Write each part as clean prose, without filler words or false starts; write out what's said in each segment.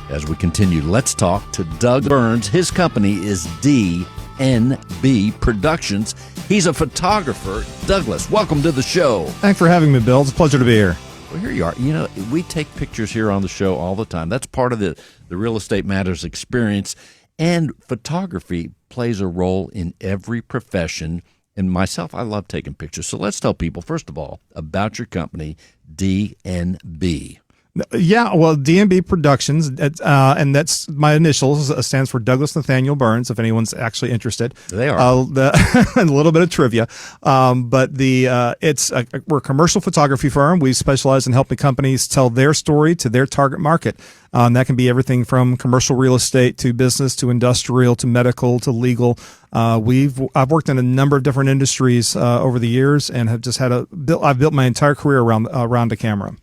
As we continue, let's talk to Doug Burns. His company is DNB Productions. He's a photographer. Douglas, welcome to the show. Thanks for having me, Bill. It's a pleasure to be here. Well, here you are. You know, we take pictures here on the show all the time. That's part of the Real Estate Matters experience. And photography plays a role in every profession. And myself, I love taking pictures. So let's tell people, first of all, about your company, DNB. Yeah, well, DNB Productions, and that's my initials, stands for Douglas Nathaniel Burns, if anyone's actually interested. They are. A little bit of trivia. But we're a commercial photography firm. We specialize in helping companies tell their story to their target market. That can be everything from commercial real estate to business to industrial to medical to legal. I've worked in a number of different industries over the years, and have just I've built my entire career around the camera.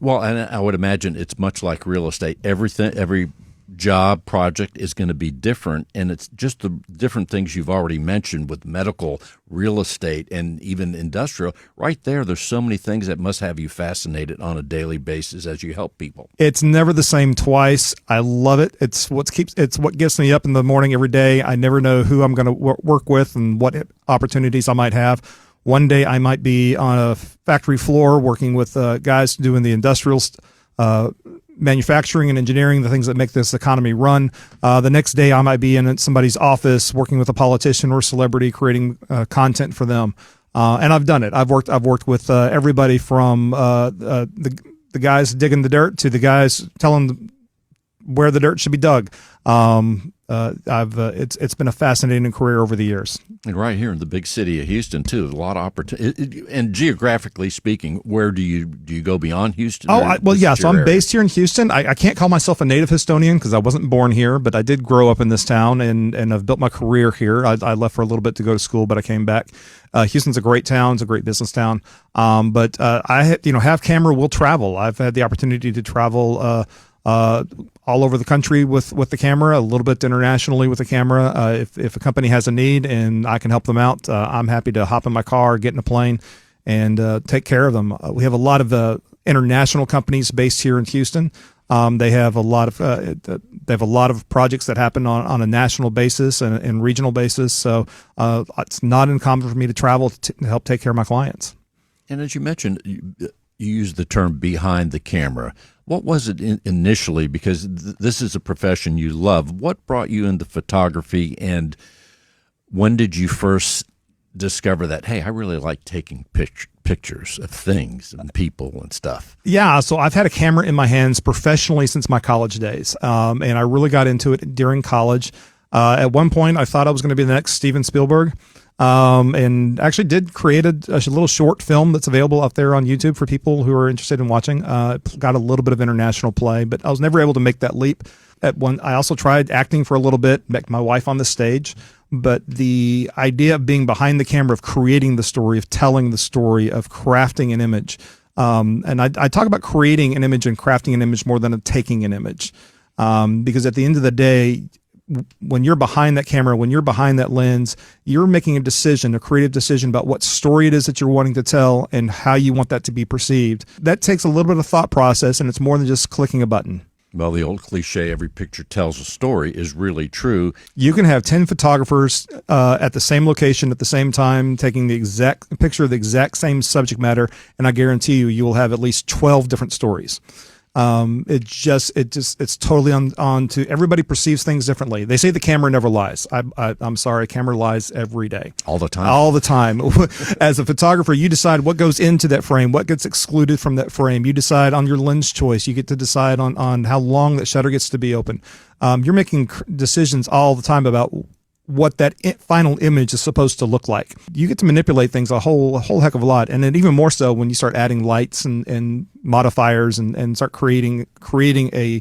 Well, and I would imagine it's much like real estate. Every job project is going to be different, and it's just the different things you've already mentioned with medical, real estate, and even industrial. Right there's so many things that must have you fascinated on a daily basis as you help people. It's never the same twice. I love it. It's what gets me up in the morning every day. I never know who I'm going to work with and what opportunities I might have. One day I might be on a factory floor working with guys doing the industrial manufacturing and engineering, the things that make this economy run. The next day I might be in somebody's office working with a politician or celebrity, creating content for them. And I've done it. I've worked with everybody from the guys digging the dirt to the guys telling them where the dirt should be dug. It's been a fascinating career over the years. And right here in the big city of Houston too, a lot of opportunity. And geographically speaking, where do you go beyond Houston? So I'm based here in Houston. I can't call myself a native Houstonian because I wasn't born here, but I did grow up in this town and I've built my career here. I left for a little bit to go to school, but I came back. Houston's a great town. It's a great business town. But I have camera will travel. I've had the opportunity to travel all over the country with the camera, a little bit internationally with the camera. If a company has a need and I can help them out, I'm happy to hop in my car, get in a plane, and take care of them. We have a lot of international companies based here in Houston. They have a lot of projects that happen on a national basis and regional basis. So it's not uncommon for me to travel to help take care of my clients. And as you mentioned, you use the term behind the camera. What was it initially? Because this is a profession you love. What brought you into photography, and when did you first discover that, hey, I really like taking pictures of things and people and stuff? Yeah, so I've had a camera in my hands professionally since my college days, and I really got into it during college. At one point, I thought I was going to be the next Steven Spielberg. And actually did create a little short film that's available out there on YouTube for people who are interested in watching. Got a little bit of international play, but I was never able to make that leap. I also tried acting for a little bit, met my wife on the stage, but the idea of being behind the camera, of creating the story, of telling the story, of crafting an image. And I talk about creating an image and crafting an image more than taking an image. Because at the end of the day, when you're behind that camera, when you're behind that lens, you're making a creative decision about what story it is that you're wanting to tell and how you want that to be perceived. That takes a little bit of thought process, and it's more than just clicking a button. Well, the old cliche, every picture tells a story, is really true. You can have 10 photographers at the same location at the same time taking the exact picture of the exact same subject matter, and I guarantee you will have at least 12 different stories. It's totally on to everybody perceives things differently. They say the camera never lies. I'm sorry, camera lies every day. All the time. All the time. As a photographer, you decide what goes into that frame, what gets excluded from that frame. You decide on your lens choice. You get to decide on how long that shutter gets to be open. You're making decisions all the time about what that final image is supposed to look like. You get to manipulate things a whole heck of a lot, and then even more so when you start adding lights and modifiers and start creating a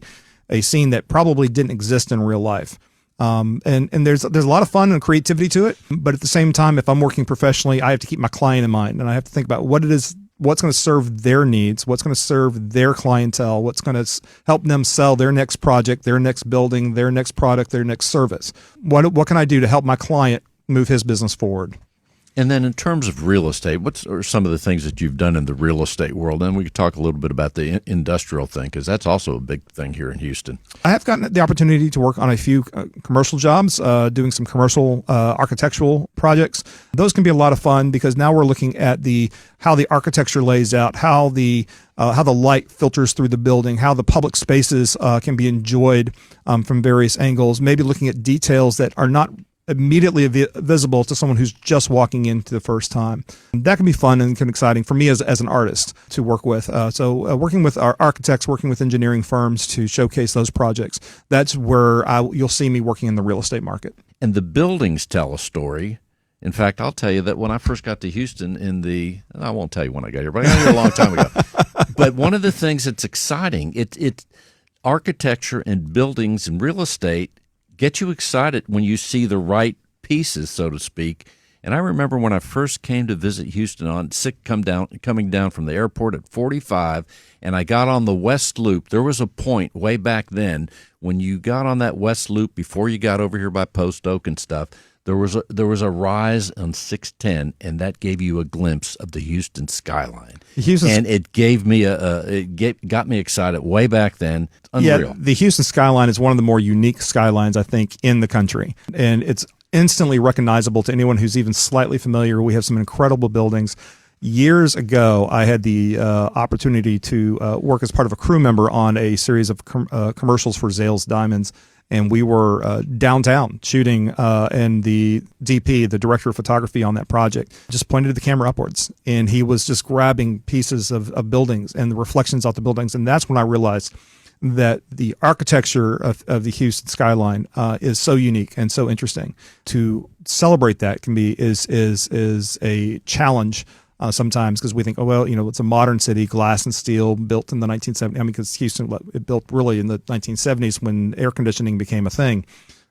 scene that probably didn't exist in real life. And there's a lot of fun and creativity to it, but at the same time, if I'm working professionally, I have to keep my client in mind, and I have to think about what it is, what's going to serve their needs, what's going to serve their clientele, what's going to help them sell their next project, their next building, their next product, their next service. What can I do to help my client move his business forward? And then in terms of real estate, what are some of the things that you've done in the real estate world? And we could talk a little bit about the industrial thing, because that's also a big thing here in Houston. I have gotten the opportunity to work on a few commercial jobs, doing some commercial architectural projects. Those can be a lot of fun because now we're looking at how the architecture lays out, how the light filters through the building, how the public spaces can be enjoyed from various angles, maybe looking at details that are not immediately visible to someone who's just walking in for the first time. That can be fun and can be exciting for me as an artist to work with. So working with our architects, working with engineering firms to showcase those projects, that's where you'll see me working in the real estate market. And the buildings tell a story. In fact, I'll tell you that when I first got to Houston I won't tell you when I got here, but I got here a long time ago. But one of the things that's exciting, it's architecture and buildings and real estate get you excited when you see the right pieces, so to speak. And I remember when I first came to visit Houston coming down from the airport at 45, and I got on the West Loop. There was a point way back then when you got on that West Loop before you got over here by Post Oak and stuff. There was a rise on 610, and that gave you a glimpse of the Houston skyline. And it gave me got me excited way back then. Unreal. Yeah, the Houston skyline is one of the more unique skylines, I think, in the country, and it's instantly recognizable to anyone who's even slightly familiar. We have some incredible buildings. Years ago, I had the opportunity to work as part of a crew member on a series of commercials for Zales Diamonds. And we were downtown shooting, and the DP, the director of photography on that project, just pointed the camera upwards. And he was just grabbing pieces of buildings and the reflections off the buildings. And that's when I realized that the architecture of the Houston skyline is so unique and so interesting. To celebrate that is a challenge. Sometimes because we think, oh, well, it's a modern city, glass and steel, built in the 1970s. I mean, because Houston, it built really in the 1970s when air conditioning became a thing,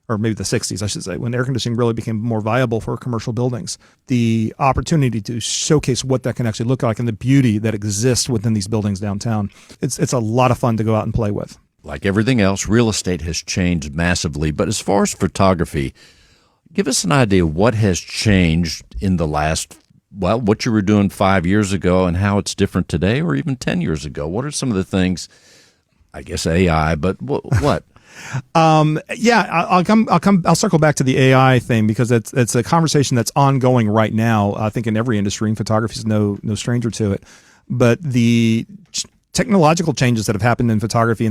or maybe the 60s, I should say, when air conditioning really became more viable for commercial buildings. The opportunity to showcase what that can actually look like and the beauty that exists within these buildings downtown, it's a lot of fun to go out and play with. Like everything else, real estate has changed massively. But as far as photography, give us an idea of what has changed in the last what you were doing 5 years ago and how it's different today, or even 10 years ago. What are some of the things, I guess AI, but what? I'll circle back to the AI thing because it's a conversation that's ongoing right now. I think in every industry, and photography is no stranger to it. But the technological changes that have happened in photography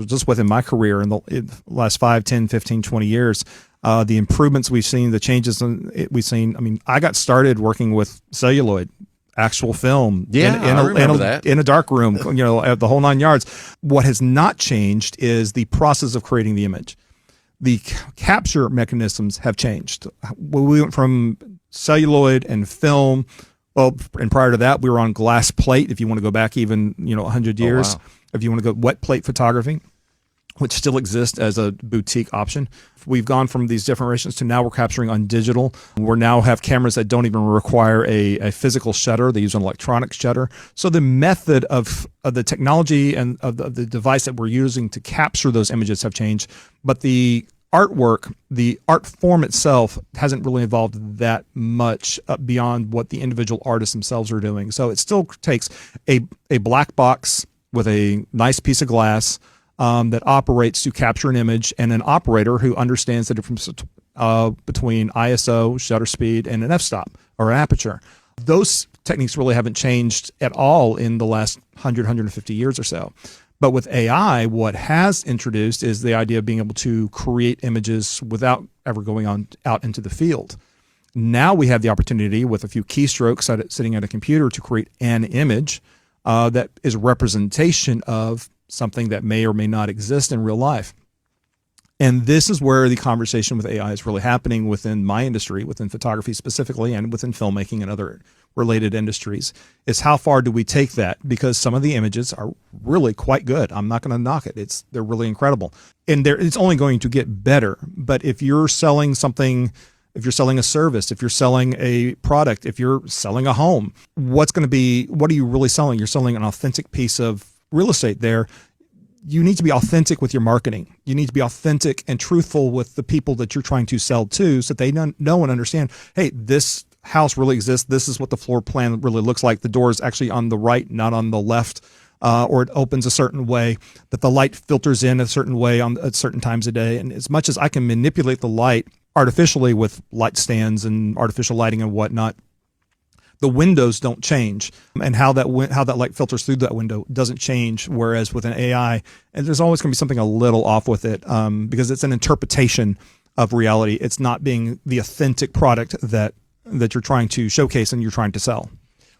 just within my career in the last 5, 10, 15, 20 years, the improvements we've seen, the changes we've seen. I mean, I got started working with celluloid, actual film, in a dark room, the whole 9 yards. What has not changed is the process of creating the image. The capture mechanisms have changed. We went from celluloid and film. Well, and prior to that, we were on glass plate. If you want to go back even 100 years, wow. If you want to go wet plate photography, which still exists as a boutique option. We've gone from these different versions to now we're capturing on digital. We now have cameras that don't even require a physical shutter. They use an electronic shutter. So the method of the technology and of the device that we're using to capture those images have changed. But the artwork, the art form itself hasn't really evolved that much beyond what the individual artists themselves are doing. So it still takes a black box with a nice piece of glass that operates to capture an image, and an operator who understands the difference between ISO, shutter speed, and an f-stop or an aperture. Those techniques really haven't changed at all in the last 150 years or so. But with AI, what has introduced is the idea of being able to create images without ever going out into the field. Now we have the opportunity with a few keystrokes sitting at a computer to create an image that is a representation of something that may or may not exist in real life. And this is where the conversation with AI is really happening within my industry, within photography specifically, and within filmmaking and other related industries, is how far do we take that? Because some of the images are really quite good. I'm not going to knock it. They're really incredible. And it's only going to get better. But if you're selling something, if you're selling a service, if you're selling a product, if you're selling a home, what are you really selling? You're selling an authentic piece of real estate there. You need to be authentic with your marketing. You need to be authentic and truthful with the people that you're trying to sell to so that they know and understand, hey, this house really exists. This is what the floor plan really looks like. The door is actually on the right, not on the left. Or it opens a certain way, that the light filters in a certain way at certain times a day. And as much as I can manipulate the light artificially with light stands and artificial lighting and whatnot, the windows don't change, and how that light filters through that window doesn't change. Whereas with an AI, and there's always going to be something a little off with it, because it's an interpretation of reality. It's not being the authentic product that you're trying to showcase and you're trying to sell.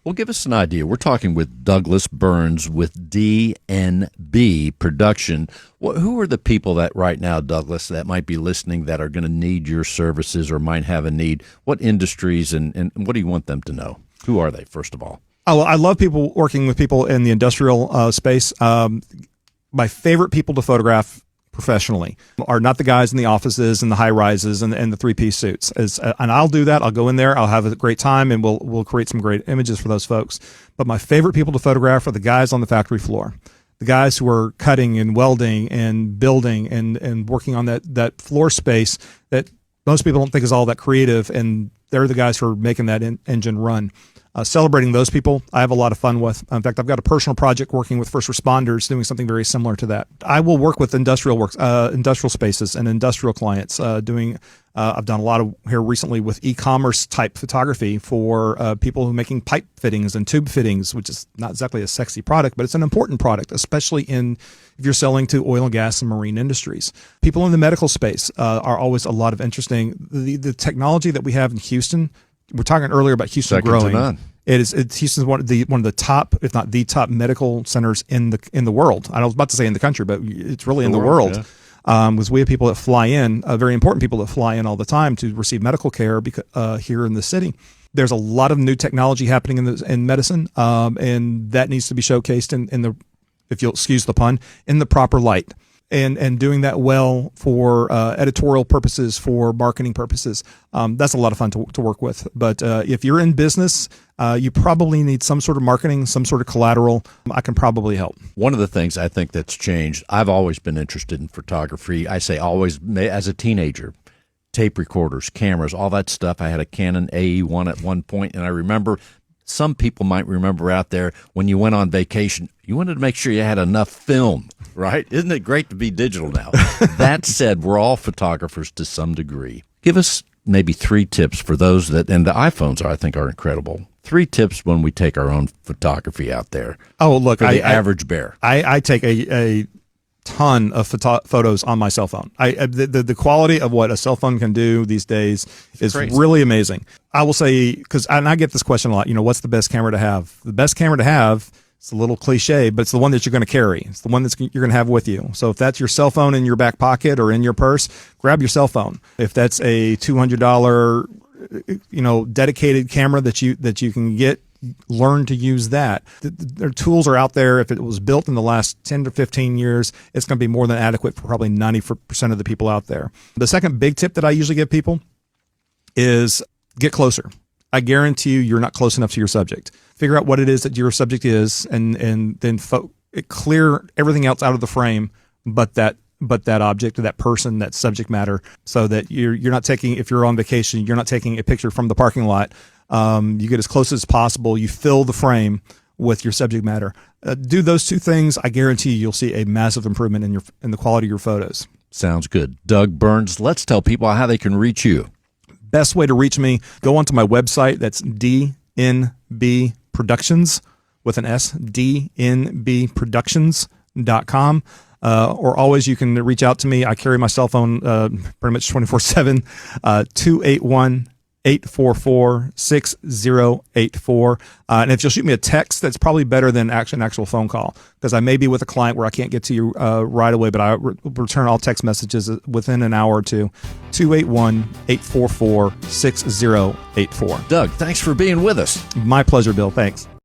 Well, give us an idea. We're talking with Douglas Burns with DNB Production. Who are the people that right now, Douglas, that might be listening that are going to need your services or might have a need? What industries and what do you want them to know? Who are they, first of all? Oh, well, I love working with people in the industrial space. My favorite people to photograph professionally are not the guys in the offices and the high rises and the 3-piece suits. And I'll do that. I'll go in there. I'll have a great time, and we'll create some great images for those folks. But my favorite people to photograph are the guys on the factory floor, the guys who are cutting and welding and building and working on that floor space that most people don't think is all that creative. And they're the guys who are making that engine run. Celebrating those people, I have a lot of fun with. In fact, I've got a personal project working with first responders doing something very similar to that. I will work with industrial spaces and industrial clients I've done a lot of here recently with e-commerce type photography for people who are making pipe fittings and tube fittings, which is not exactly a sexy product, but it's an important product, especially if you're selling to oil and gas and marine industries. People in the medical space are always a lot of interesting. The technology that we have in Houston, we're talking earlier about Houston Second growing. to none. Houston's one of the top, if not the top, medical centers in the world. I was about to say in the country, but it's really in the world. Yeah. Because we have people that fly in, very important people that fly in all the time to receive medical care here in the city. There's a lot of new technology happening in medicine, and that needs to be showcased in the, if you'll excuse the pun, in the proper light. And doing that well for editorial purposes, for marketing purposes. That's a lot of fun to work with. But if you're in business, you probably need some sort of marketing, some sort of collateral. I can probably help. One of the things I think that's changed, I've always been interested in photography. I say always, as a teenager, tape recorders, cameras, all that stuff. I had a Canon AE1 at one point, and I remember some people might remember out there when you went on vacation, you wanted to make sure you had enough film, right? Isn't it great to be digital now? That said, we're all photographers to some degree. Give us maybe 3 tips for those that, and the iPhones I think are incredible. 3 tips when we take our own photography out there. Oh, look, for the average bear. I take a ton of photos on my cell phone. The quality of what a cell phone can do these days is really amazing. I will say, and I get this question a lot, what's the best camera to have? The best camera to have, it's a little cliche, but it's the one that you're going to carry. It's the one you're going to have with you. So if that's your cell phone in your back pocket or in your purse, grab your cell phone. If that's a $200, dedicated camera that you can get, learn to use that. Their tools are out there. If it was built in the last 10 to 15 years, it's going to be more than adequate for probably 90% of the people out there. The second big tip that I usually give people is get closer. I guarantee you're not close enough to your subject. Figure out what it is that your subject is, and then clear everything else out of the frame, but that object, that person, that subject matter, so that you're not taking, if you're on vacation, you're not taking a picture from the parking lot. You get as close as possible. You fill the frame with your subject matter. Do those 2 things. I guarantee you'll see a massive improvement in the quality of your photos. Sounds good. Doug Burns, let's tell people how they can reach you. Best way to reach me, go onto my website. That's DNB Productions with an S, dnbproductions.com. Or always you can reach out to me. I carry my cell phone pretty much 24/7, 281-844-6084. And if you'll shoot me a text, that's probably better than an actual phone call, because I may be with a client where I can't get to you right away, but I return all text messages within an hour or two. 281-844-6084. Doug, thanks for being with us. My pleasure, Bill. Thanks.